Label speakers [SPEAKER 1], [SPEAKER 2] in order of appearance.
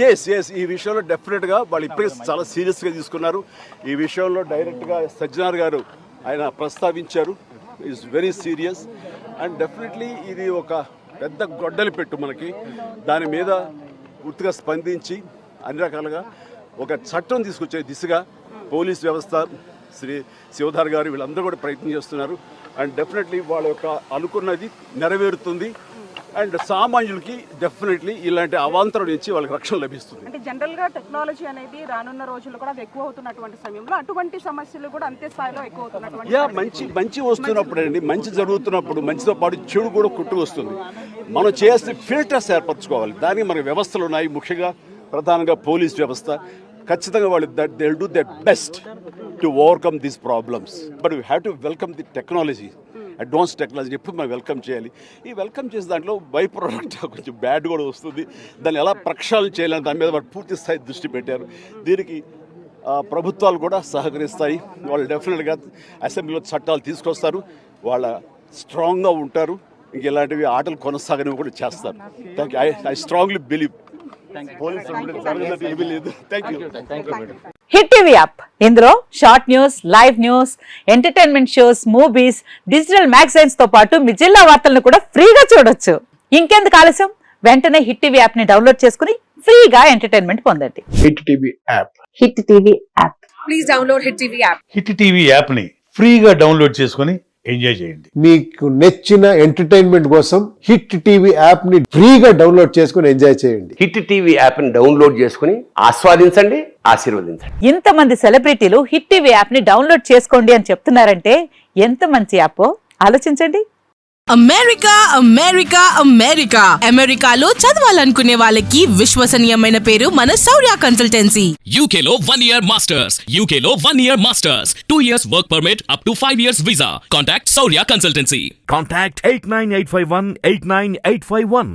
[SPEAKER 1] Yes ఈ విషయంలో డెఫినెట్గా వాళ్ళు ఇప్పటికే చాలా సీరియస్గా తీసుకున్నారు. ఈ విషయంలో డైరెక్ట్గా సజ్జనార్ గారు ఆయన ప్రస్తావించారు. Is very serious and definitely ఇది ఒక పెద్ద గొడ్డలి పెట్టు మనకి. దాని మీద పూర్తిగా స్పందించి అన్ని రకాలుగా ఒక చట్టం తీసుకొచ్చే దిశగా పోలీస్ వ్యవస్థ, శ్రీ శివధార్ గారు వీళ్ళందరూ కూడా ప్రయత్నం చేస్తున్నారు. అండ్ డెఫినెట్లీ వాళ్ళ యొక్క అనుకున్నది నెరవేరుతుంది. అండ్ సామాన్యులకి డెఫినెట్లీ ఇలాంటి అవాంతరం నుంచి వాళ్ళకి రక్షణ లభిస్తుంది.
[SPEAKER 2] అంటే జనరల్గా టెక్నాలజీ అనేది రానున్న రోజుల్లో కూడా ఎక్కువ అవుతున్నటువంటి సమయంలో అటువంటి సమస్యలు కూడా అంతే స్థాయిలో ఎక్కువ అవుతున్నటువంటి
[SPEAKER 1] మంచి వస్తున్నప్పుడు అండి, మంచి జరుగుతున్నప్పుడు మంచితో పాటు చెడు కూడా కుట్టు వస్తుంది. మనం చేయాల్సిన ఫిల్టర్స్ ఏర్పరచుకోవాలి. దానికి మన వ్యవస్థలు ఉన్నాయి, ముఖ్యంగా ప్రధానంగా పోలీస్ వ్యవస్థ. ఖచ్చితంగా వాళ్ళు they will do there best to overcome these problems. But we have to welcome the technology, advance technology ఎప్పుడు మనం వెల్కమ్ చేయాలి. ఈ వెల్కమ్ చేసే దాంట్లో బై ప్రోడక్ట్ కొంచెం బ్యాడ్ కూడా వస్తుంది. దాన్ని ఎలా ప్రక్షాళన చేయాలని దాని మీద వాళ్ళు పూర్తి స్థాయి దృష్టి పెట్టారు. దీనికి ప్రభుత్వాలు కూడా సహకరిస్తాయి. వాళ్ళు డెఫినెట్గా అసెంబ్లీలో చట్టాలు తీసుకొస్తారు. వాళ్ళ స్ట్రాంగ్గా ఉంటారు. ఇంక ఇలాంటివి ఆటలు కొనసాగనివి కూడా చేస్తారు. Thank you. I strongly believe.
[SPEAKER 3] Hit TV app, ఇందులో short news, live news, entertainment shows, movies, digital magazines తో పాటు మీ జిల్లా వార్తలను కూడా ఫ్రీగా చూడొచ్చు. ఇంకెందుకు ఆలస్యం, వెంటనే హిట్ టీవీ యాప్ ని డౌన్లోడ్ చేసుకుని ఫ్రీగా ఎంటర్టైన్మెంట్ పొందండి.
[SPEAKER 4] Hit TV app.
[SPEAKER 3] Hit TV app.
[SPEAKER 2] Please download hit TV app.
[SPEAKER 5] Hit TV app ని ఫ్రీగా డౌన్లోడ్ చేసుకుని ఎంజాయ్ చేయండి.
[SPEAKER 4] మీకు నచ్చిన ఎంటర్టైన్మెంట్ కోసం హిట్ టీవీ యాప్ ని ఫ్రీగా డౌన్లోడ్ చేసుకుని ఎంజాయ్ చేయండి.
[SPEAKER 6] హిట్ టీవీ యాప్ ని డౌన్లోడ్ చేసుకుని ఆస్వాదించండి, ఆశీర్వదించండి.
[SPEAKER 3] ఇంతమంది సెలబ్రిటీలు హిట్ టీవీ యాప్ ని డౌన్లోడ్ చేసుకోండి అని చెప్తున్నారంటే ఎంత మంచి యాప్ ఆలోచించండి.
[SPEAKER 7] అమెరికా అమెరికా అమెరికా అమెరికాలో చదవాలనుకునే వాళ్ళకి విశ్వసనీయమైన పేరు మన శౌర్య కన్సల్టెన్సీ.
[SPEAKER 8] UK లో 1 year masters, UK లో 1 year masters, 2 years work permit up to 5 years visa. Contact Saurya Consultancy.
[SPEAKER 9] Contact 89851 89851.